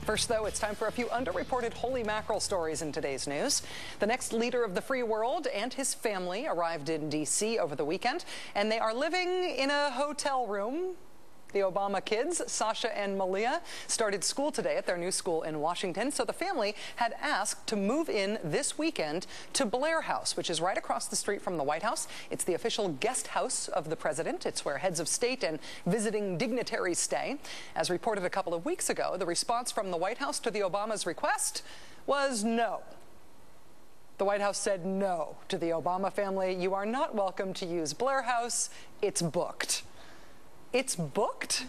First, though, it's time for a few underreported holy mackerel stories in today's news. The next leader of the free world and his family arrived in D.C. over the weekend, and they are living in a hotel room. The Obama kids, Sasha and Malia, started school today at their new school in Washington, so the family had asked to move in this weekend to Blair House, which is right across the street from the White House. It's the official guest house of the president. It's where heads of state and visiting dignitaries stay. As reported a couple of weeks ago, the response from the White House to the Obama's request was no. The White House said no to the Obama family. You are not welcome to use Blair House. It's booked. It's booked?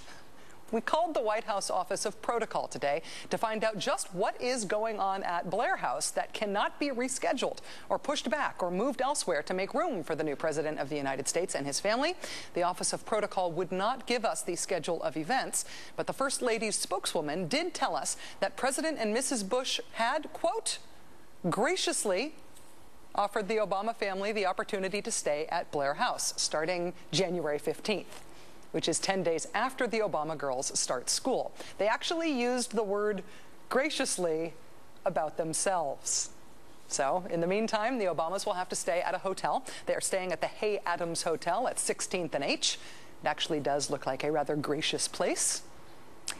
We called the White House Office of Protocol today to find out just what is going on at Blair House that cannot be rescheduled or pushed back or moved elsewhere to make room for the new president of the United States and his family. The Office of Protocol would not give us the schedule of events, but the First Lady's spokeswoman did tell us that President and Mrs. Bush had, quote, graciously offered the Obama family the opportunity to stay at Blair House starting January 15th. Which is 10 days after the Obama girls start school. They actually used the word graciously about themselves. So, in the meantime, the Obamas will have to stay at a hotel. They are staying at the Hay Adams Hotel at 16th and H. It actually does look like a rather gracious place.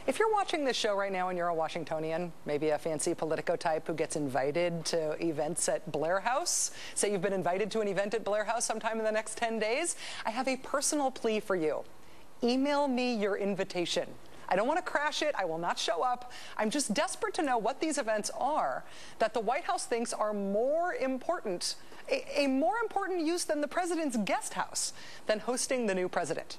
If you're watching this show right now and you're a Washingtonian, maybe a fancy Politico type who gets invited to events at Blair House, say you've been invited to an event at Blair House sometime in the next 10 days, I have a personal plea for you. Email me your invitation. I don't want to crash it. I will not show up. I'm just desperate to know what these events are that the White House thinks are more important, a more important use than the president's guest house, than hosting the new president.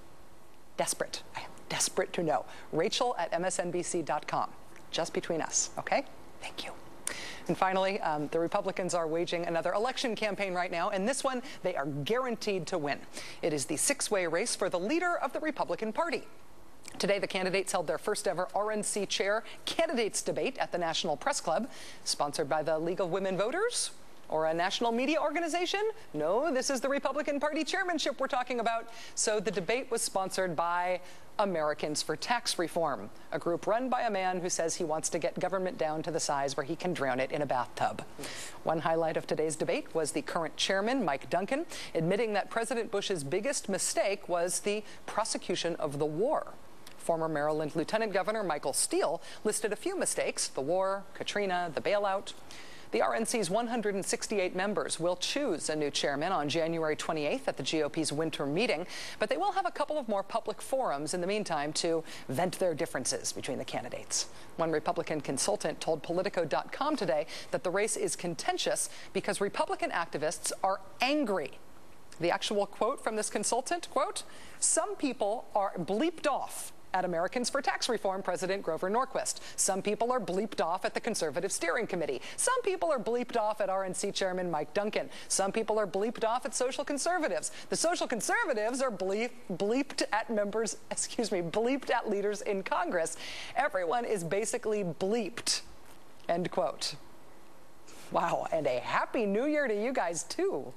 Desperate. I am desperate to know. Rachel@msnbc.com. Just between us, okay? Thank you. And finally, the Republicans are waging another election campaign right now, and this one they are guaranteed to win. It is the six-way race for the leader of the Republican Party. Today, the candidates held their first ever RNC chair candidates debate at the National Press Club, sponsored by the League of Women Voters or a national media organization. No, this is the Republican Party chairmanship we're talking about. So the debate was sponsored by Americans for Tax Reform, a group run by a man who says he wants to get government down to the size where he can drown it in a bathtub. One highlight of today's debate was the current chairman, Mike Duncan, admitting that President Bush's biggest mistake was the prosecution of the war. Former Maryland Lieutenant Governor Michael Steele listed a few mistakes: the war, Katrina, the bailout. The RNC's 168 members will choose a new chairman on January 28th at the GOP's winter meeting, but they will have a couple of more public forums in the meantime to vent their differences between the candidates. One Republican consultant told Politico.com today that the race is contentious because Republican activists are angry. The actual quote from this consultant, quote, "Some people are bleeped off at Americans for Tax Reform President Grover Norquist. Some people are bleeped off at the Conservative Steering Committee. Some people are bleeped off at RNC Chairman Mike Duncan. Some people are bleeped off at social conservatives. The social conservatives are bleeped at leaders in Congress. Everyone is basically bleeped," end quote. Wow, and a happy new year to you guys too.